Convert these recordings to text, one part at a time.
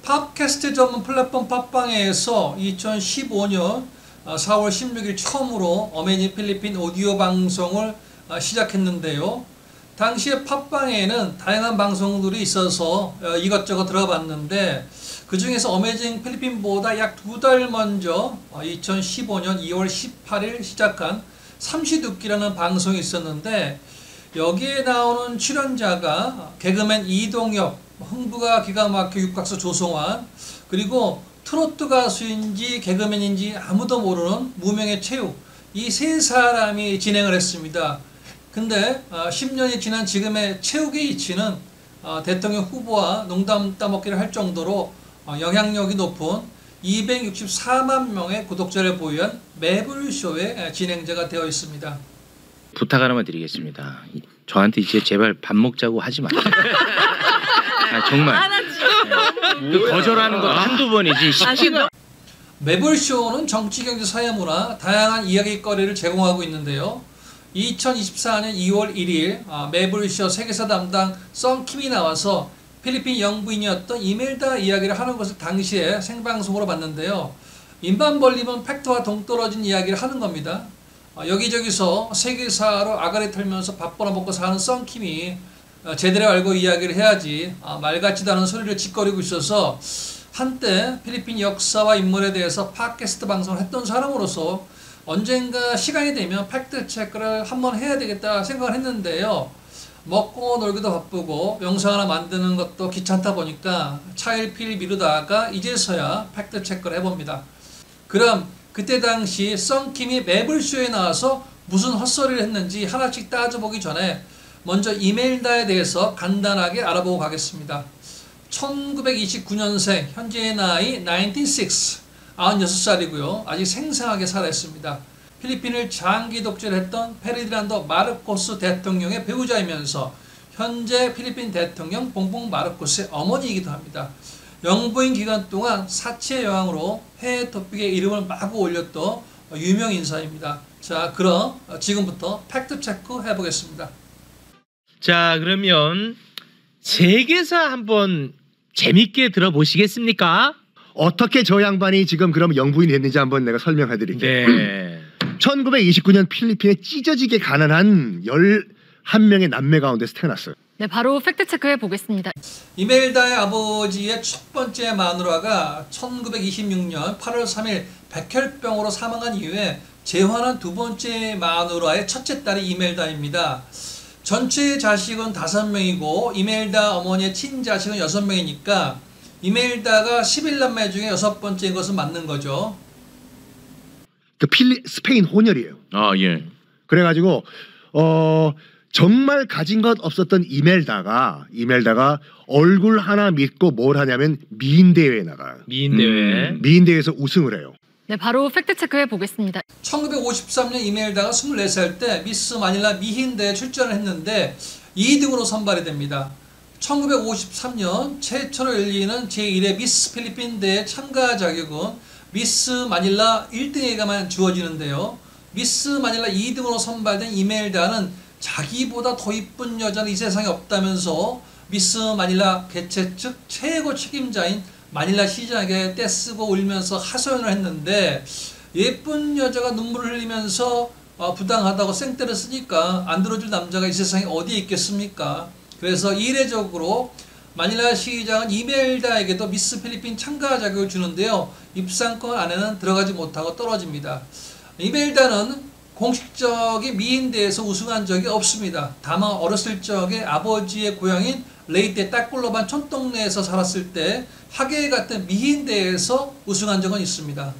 팟캐스트 전문 플랫폼 팟빵에서 2015년 4월 16일 처음으로 어메이징 필리핀 오디오 방송을 시작했는데요. 당시에 팟빵에는 다양한 방송들이 있어서 이것저것 들어봤는데 그 중에서 어메이징 필리핀보다 약 2달 먼저 2015년 2월 18일 시작한 삼시두끼라는 방송이 있었는데 여기에 나오는 출연자가 개그맨 이동엽, 흥부가 기가 막혀 육각수 조성환, 그리고 트로트 가수인지 개그맨인지 아무도 모르는 무명의 체육, 이 세 사람이 진행을 했습니다. 근데 10년이 지난 지금의 체육의 이치는 대통령 후보와 농담 따먹기를 할 정도로 영향력이 높은 264만 명의 구독자를 보유한 매불쇼의 진행자가 되어 있습니다. 부탁 하나만 드리겠습니다. 저한테 이제 제발 밥 먹자고 하지 마. 정말. 그 거절하는 거 한두 번이지. 매불쇼는 정치, 경제, 사회, 문화 다양한 이야기거리를 제공하고 있는데요. 2024년 2월 1일 매불쇼 세계사 담당 썬킴이 나와서 필리핀 영부인이었던 이멜다 이야기를 하는 것을 당시에 생방송으로 봤는데요. 입만 벌리면 팩트와 동떨어진 이야기를 하는 겁니다. 여기저기서 세계사로 아가리 털면서 밥 벌어먹고 사는 썬킴이 제대로 알고 이야기를 해야지 말 같지도 않은 소리를 짓거리고 있어서 한때 필리핀 역사와 인물에 대해서 팟캐스트 방송을 했던 사람으로서 언젠가 시간이 되면 팩트 체크를 한번 해야 되겠다 생각을 했는데요. 먹고 놀기도 바쁘고 영상 하나 만드는 것도 귀찮다 보니까 차일피일 미루다가 이제서야 팩트 체크를 해봅니다. 그럼 그때 당시 썬킴이 매불쇼에 나와서 무슨 헛소리를 했는지 하나씩 따져보기 전에 먼저 이멜다에 대해서 간단하게 알아보고 가겠습니다. 1929년생, 현재의 나이 96살이고요. 아직 생생하게 살아있습니다. 필리핀을 장기 독재했던 페르디난도 마르코스 대통령의 배우자이면서 현재 필리핀 대통령 봉봉 마르코스의 어머니이기도 합니다. 영부인 기간 동안 사치의 여왕으로 해외 토픽에 이름을 마구 올렸던 유명 인사입니다. 자, 그럼 지금부터 팩트 체크 해보겠습니다. 자, 그러면 세계사 한번 재밌게 들어보시겠습니까? 어떻게 저 양반이 지금 그럼 영부인이 됐는지 한번 내가 설명해 드릴게요. 네. 1929년 필리핀에 찢어지게 가난한 11명의 남매 가운데서 태어났어요. 네, 바로 팩트체크 해보겠습니다. 이멜다의 아버지의 첫 번째 마누라가 1926년 8월 3일 백혈병으로 사망한 이후에 재혼한 두 번째 마누라의 첫째 딸이 이멜다입니다. 전체 자식은 5명이고 이멜다 어머니의 친자식은 6명이니까 이멜다가 11남매 중에 6번째인 것은 맞는 거죠. 그 스페인 혼혈이에요. 아, 예. 그래가지고 정말 가진 것 없었던 이멜다가 얼굴 하나 믿고 뭘 하냐면 미인 대회에 나가요. 미인 대회. 미인 대회에서 우승을 해요. 네, 바로 팩트체크 해보겠습니다. 1953년 이멜다가 24살 때 미스 마닐라 미인대회에 출전을 했는데 2등으로 선발이 됩니다. 1953년 최초로 열리는 제1회 미스 필리핀 대회 참가 자격은 미스 마닐라 1등에게만 주어지는데요. 미스 마닐라 2등으로 선발된 이멜다는 자기보다 더 이쁜 여자는 이 세상에 없다면서 미스 마닐라 개최 측 최고 책임자인 마닐라 시장에게 떼쓰고 울면서 하소연을 했는데 예쁜 여자가 눈물을 흘리면서 부당하다고 생떼를 쓰니까 안 들어줄 남자가 이 세상에 어디에 있겠습니까? 그래서 이례적으로 마닐라 시장은 이멜다에게도 미스 필리핀 참가 자격을 주는데요. 입상권 안에는 들어가지 못하고 떨어집니다. 이멜다는 공식적인 미인대회에서 우승한 적이 없습니다. 다만 어렸을 적에 아버지의 고향인 레이테 따꿀로반 촌동네에서 살았을 때 하계 같은 미인대회에서 우승한 적은 있습니다.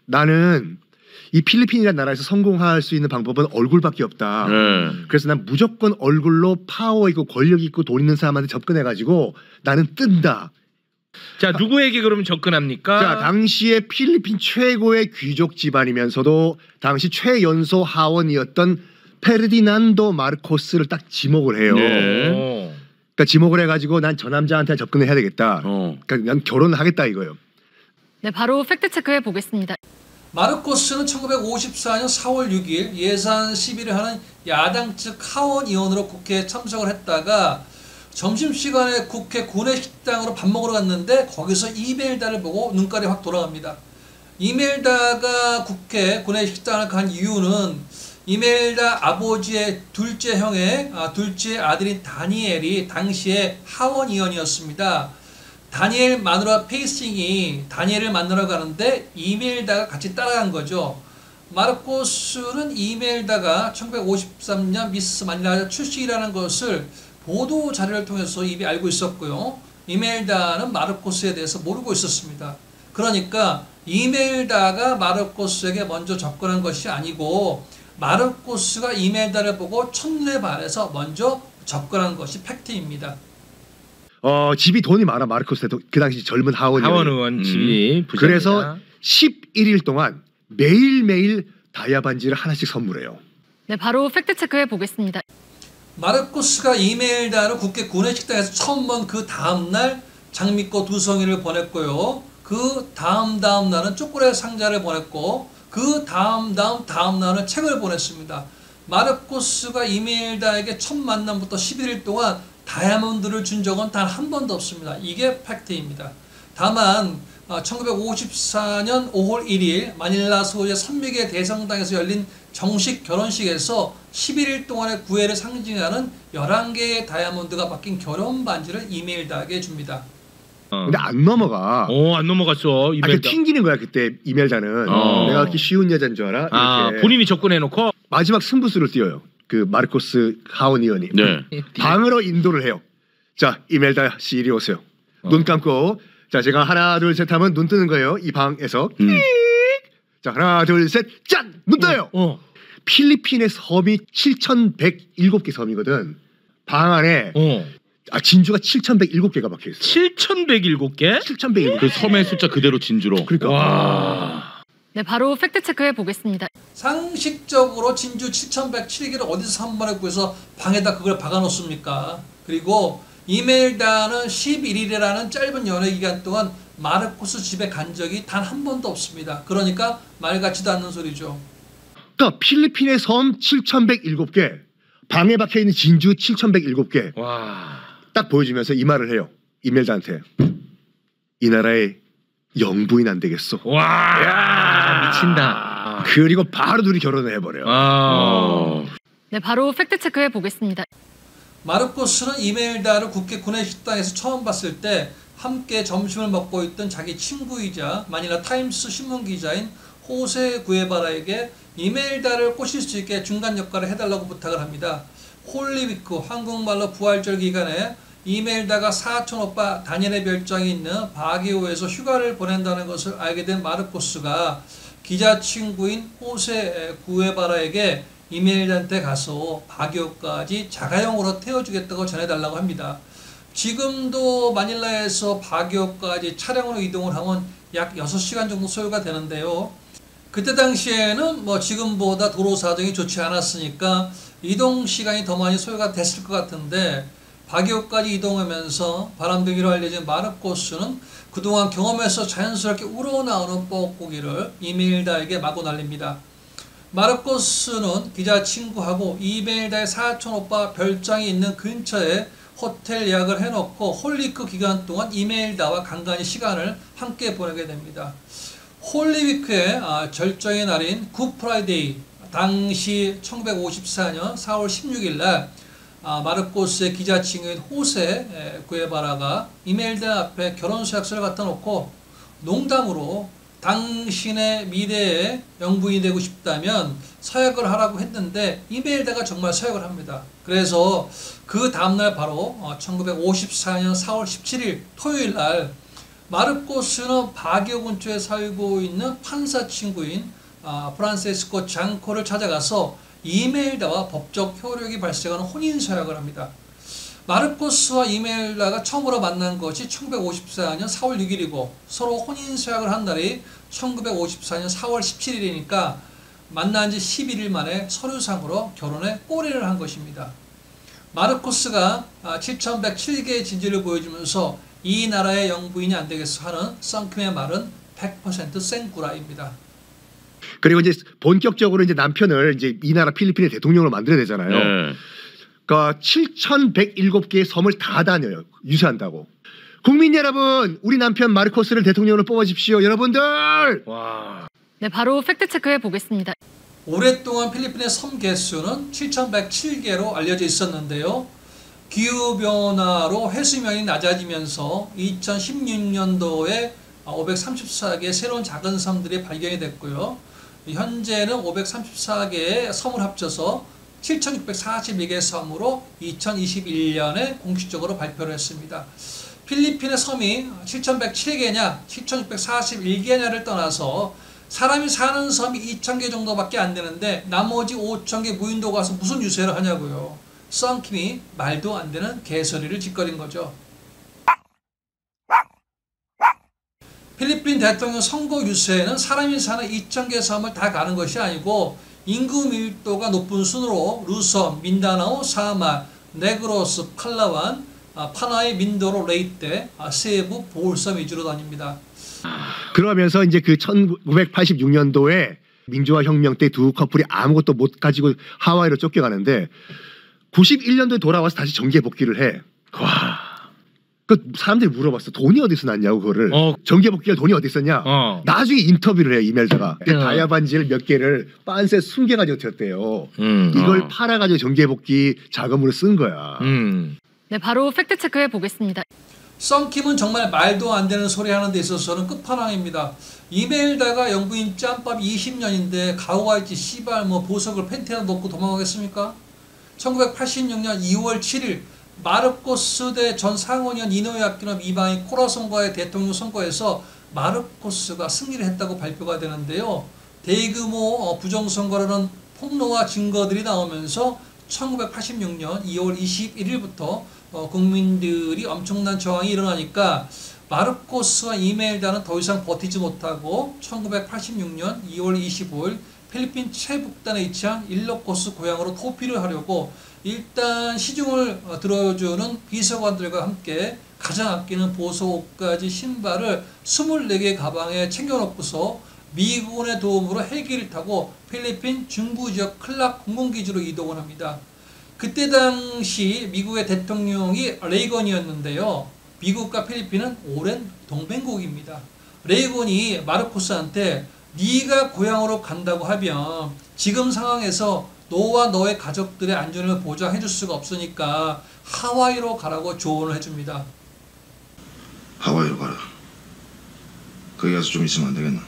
나는 이 필리핀이라는 나라에서 성공할 수 있는 방법은 얼굴밖에 없다. 그래서 난 무조건 얼굴로 파워 있고 권력 있고 돈 있는 사람한테 접근해가지고 나는 뜬다. 자, 누구에게 그러면 접근합니까? 자, 당시에 필리핀 최고의 귀족 집안이면서도 당시 최연소 하원이었던 페르디난도 마르코스를 딱 지목을 해요. 네. 그러니까 지목을 해가지고 난 저 남자한테 접근을 해야 되겠다. 그러니까 난 결혼을 하겠다 이거예요. 네, 바로 팩트체크 해보겠습니다. 마르코스는 1954년 4월 6일 예산 시비를 하는 야당 측 하원 의원으로 국회에 참석을 했다가 점심시간에 국회 구내식당으로 밥 먹으러 갔는데 거기서 이멜다를 보고 눈깔이 확 돌아갑니다. 이멜다가 국회 구내식당을 간 이유는 이멜다 아버지의 둘째 형의 둘째 아들인 다니엘이 당시에 하원 의원이었습니다. 다니엘 마누라 페이싱이 다니엘을 만나러 가는데 이멜다가 같이 따라간 거죠. 마르코스는 이멜다가 1953년 미스 마닐라 출신이라는 것을 보도 자료를 통해서 이미 알고 있었고요. 이멜다는 마르코스에 대해서 모르고 있었습니다. 그러니까 이멜다가 마르코스에게 먼저 접근한 것이 아니고 마르코스가 이멜다를 보고 첫눈에 반해서 먼저 접근한 것이 팩트입니다. 집이 돈이 많아 마르코스도 그 당시 젊은 하원 의원 집이 부자입니다. 그래서 11일 동안 매일매일 다이아 반지를 하나씩 선물해요. 네, 바로 팩트 체크해 보겠습니다. 마르코스가 이멜다를 국회 구내식당에서 처음 본 그 다음날 장미꽃 2송이를 보냈고요. 그 다음 날은 초콜릿 상자를 보냈고 그 다음 날은 책을 보냈습니다. 마르코스가 이멜다에게 첫 만남부터 11일 동안 다이아몬드를 준 적은 단 한 번도 없습니다. 이게 팩트입니다. 다만 1954년 5월 1일 마닐라 소유의 산맥의 대성당에서 열린 정식 결혼식에서 11일 동안의 구애를 상징하는 11개의 다이아몬드가 박힌 결혼 반지를 이멜다에게 줍니다. 근데 안 넘어가. 안 넘어갔어. 이멜다. 튕기는 거야 그때 이멜다는. 내가 그렇게 쉬운 여자인 줄 알아? 이렇게. 본인이 접근해놓고 마지막 승부수를 띄워요. 그 마르코스 하원 의원이. 네. 방으로 인도를 해요. 자, 이멜다 씨 이리 오세요. 눈 감고. 자, 제가 하나 둘 셋 하면 눈 뜨는 거예요. 이 방에서. 자, 하나 둘 셋 짠! 눈 떠요. 필리핀의 섬이 7,107개 섬이거든. 방 안에 진주가 7,107개가 박혀 있어. 7,107개? 7,107개. 그 섬의 숫자 그대로 진주로. 그러니까. 와. 네, 바로 팩트 체크해 보겠습니다. 상식적으로 진주 7,107개를 어디서 한 번에 구해서 방에다 그걸 박아놓습니까? 그리고 이멜다는 11일이라는 짧은 연애 기간 동안 마르코스 집에 간 적이 단 한 번도 없습니다. 그러니까 말 같지도 않는 소리죠. 그러니까 필리핀의 섬 7,107개, 방에 박혀 있는 진주 7,107개. 와. 딱 보여주면서 이 말을 해요. 이멜다한테. 이 나라의 영부인 안 되겠어. 와. 미친다. 그리고 바로 둘이 결혼을 해버려요. 네, 바로 팩트 체크해 보겠습니다. 마르코스는 이멜다를 국회 구내식당에서 처음 봤을 때 함께 점심을 먹고 있던 자기 친구이자 마닐라 타임스 신문 기자인 호세 구에바라에게 이멜다를 꼬실 수 있게 중간 역할을 해달라고 부탁을 합니다. 홀리위크 한국말로 부활절 기간에 이멜다가 사촌 오빠 다니엘의 별장이 있는 바기오에서 휴가를 보낸다는 것을 알게 된 마르코스가 기자 친구인 호세 구에바라에게 이멜다한테 가서 바기오까지 자가용으로 태워주겠다고 전해달라고 합니다. 지금도 마닐라에서 바기오까지 차량으로 이동을 하면 약 6시간 정도 소요가 되는데요. 그때 당시에는 뭐 지금보다 도로 사정이 좋지 않았으니까 이동 시간이 더 많이 소요가 됐을 것 같은데 바기오까지 이동하면서 바람둥이로 알려진 마르코스는 그동안 경험에서 자연스럽게 우러나오는 뻐꾸기를 이멜다에게 마구 날립니다. 마르코스는 기자 친구하고 이멜다의 사촌 오빠 별장이 있는 근처에 호텔 예약을 해놓고 홀리위크 기간 동안 이멜다와 간간히 시간을 함께 보내게 됩니다. 홀리위크의 절정의 날인 굿프라이데이, 당시 1954년 4월 16일 날 마르코스의 기자 친구인 호세 구에바라가 이멜다 앞에 결혼 서약서를 갖다 놓고 농담으로 당신의 미래의 영부인이 되고 싶다면 서약을 하라고 했는데 이멜다가 정말 서약을 합니다. 그래서 그 다음날 바로 1954년 4월 17일 토요일 날 마르코스는 바기오 근처에 살고 있는 판사 친구인 프란세스코 장코를 찾아가서 이멜다와 법적 효력이 발생하는 혼인 서약을 합니다. 마르코스와 이멜다가 처음으로 만난 것이 1954년 4월 6일이고 서로 혼인 서약을 한 날이 1954년 4월 17일이니까 만난 지 11일 만에 서류상으로 결혼에 꼬리를 한 것입니다. 마르코스가 7,107개의 진지를 보여주면서 이 나라의 영부인이 안 되겠어 하는 썬킴의 말은 100% 생구라입니다. 그리고 이제 본격적으로 이제 남편을 이제 이 나라 필리핀의 대통령으로 만들어야 되잖아요. 그러니까 7,107개의 섬을 다 다녀요. 유세한다고. 국민 여러분, 우리 남편 마르코스를 대통령으로 뽑아주십시오. 여러분들. 와. 네, 바로 팩트 체크해 보겠습니다. 오랫동안 필리핀의 섬 개수는 7,107개로 알려져 있었는데요. 기후변화로 해수면이 낮아지면서 2016년도에 534개의 새로운 작은 섬들이 발견이 됐고요. 현재는 534개의 섬을 합쳐서 7,642개의 섬으로 2021년에 공식적으로 발표를 했습니다. 필리핀의 섬이 7,107개냐, 7,641개냐를 떠나서 사람이 사는 섬이 2,000개 정도밖에 안 되는데 나머지 5,000개 무인도가 가서 무슨 유세를 하냐고요. 썬킴이 말도 안 되는 개소리를 짓거린 거죠. 필리핀 대통령 선거 유세에는 사람이 사는 2,000개 섬을 다 가는 것이 아니고 인구 밀도가 높은 순으로 루섬, 민다나오, 사마, 네그로스, 팔라완, 파나이, 민도로, 레이떼, 세부, 보울섬 위주로 다닙니다. 그러면서 이제 그 1986년도에 민주화 혁명 때 두 커플이 아무것도 못 가지고 하와이로 쫓겨가는데 91년도에 돌아와서 다시 정계 복귀를 해. 와. 그 사람들이 물어봤어. 돈이 어디서 났냐고 그거를. 정계 복귀할 돈이 어디 있었냐. 나중에 인터뷰를 해 이멜다가. 다이아 반지를 몇 개를 빤스에 숨겨가지고 튀었대요. 이걸 팔아가지고 정계 복귀 자금으로 쓴 거야. 네, 바로 팩트 체크해 보겠습니다. 썬킴은 정말 말도 안 되는 소리 하는 데 있어서는 끝판왕입니다. 이메일다가 영부인 짬밥 20년인데 가오가이치 씨발 뭐 보석을 팬티나 놓고 도망가겠습니까? 1986년 2월 7일 마르코스 대 전 상원의원 이노에 아키노 이방인 코라손과의 대통령 선거에서 마르코스가 승리를 했다고 발표가 되는데요. 대규모 부정선거라는 폭로와 증거들이 나오면서 1986년 2월 21일부터 국민들이 엄청난 저항이 일어나니까 마르코스와 이메일다는 더 이상 버티지 못하고 1986년 2월 25일 필리핀 최북단에 위치한 일로코스 고향으로 토피를 하려고 일단 시중을 들어주는 비서관들과 함께 가장 아끼는 보석 옷까지 신발을 24개 가방에 챙겨놓고서 미군의 도움으로 헬기를 타고 필리핀 중부지역 클락 공군기지로 이동을 합니다. 그때 당시 미국의 대통령이 레이건이었는데요. 미국과 필리핀은 오랜 동맹국입니다. 레이건이 마르코스한테 네가 고향으로 간다고 하면 지금 상황에서 너와 너의 가족들의 안전을 보장해 줄 수가 없으니까 하와이로 가라고 조언을 해줍니다. 하와이로 가라. 거기 가서 좀 있으면 안 되겠나?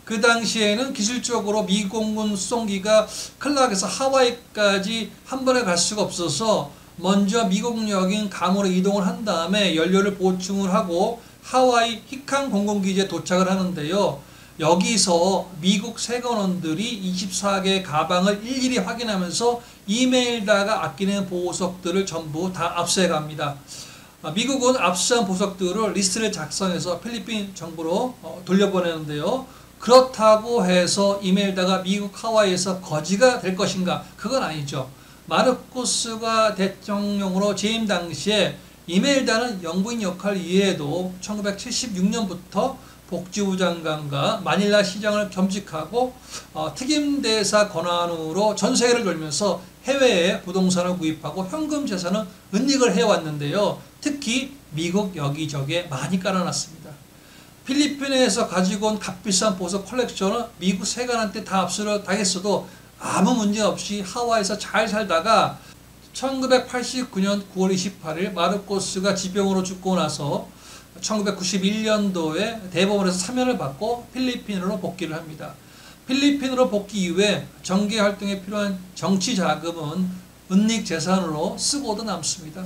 그 당시에는 기술적으로 미공군 수송기가 클락에서 하와이까지 한 번에 갈 수가 없어서 먼저 미국역인 감으로 이동을 한 다음에 연료를 보충을 하고 하와이 히칸 공군기지에 도착을 하는데요. 여기서 미국 세관원들이 24개 가방을 일일이 확인하면서 이메일다가 아끼는 보석들을 전부 다 압수해 갑니다. 미국은 압수한 보석들을 리스트를 작성해서 필리핀 정부로 돌려보내는데요. 그렇다고 해서 이메일다가 미국 하와이에서 거지가 될 것인가? 그건 아니죠. 마르코스가 대통령으로 재임 당시에 이메일다는 영부인 역할 이외에도 1976년부터 복지부 장관과 마닐라 시장을 겸직하고 특임대사 권한으로 전 세계를 돌면서 해외에 부동산을 구입하고 현금 재산은 은닉을 해왔는데요. 특히 미국 여기저기에 많이 깔아놨습니다. 필리핀에서 가지고 온 값비싼 보석 컬렉션은 미국 세관한테 다 압수를 당했어도 아무 문제 없이 하와이에서 잘 살다가 1989년 9월 28일 마르코스가 지병으로 죽고 나서 1991년도에 대법원에서 사면을 받고 필리핀으로 복귀를 합니다. 필리핀으로 복귀 이후에 정계 활동에 필요한 정치 자금은 은닉 재산으로 쓰고도 남습니다.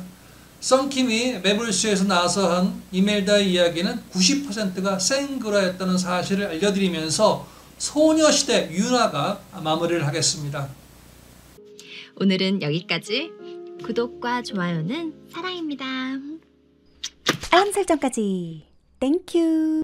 썬킴이 매블쇼에서 나와서 한 이멜다의 이야기는 90%가 생그라였다는 사실을 알려드리면서 소녀시대 윤아가 마무리를 하겠습니다. 오늘은 여기까지. 구독과 좋아요는 사랑입니다. 알람 설정까지. 땡큐.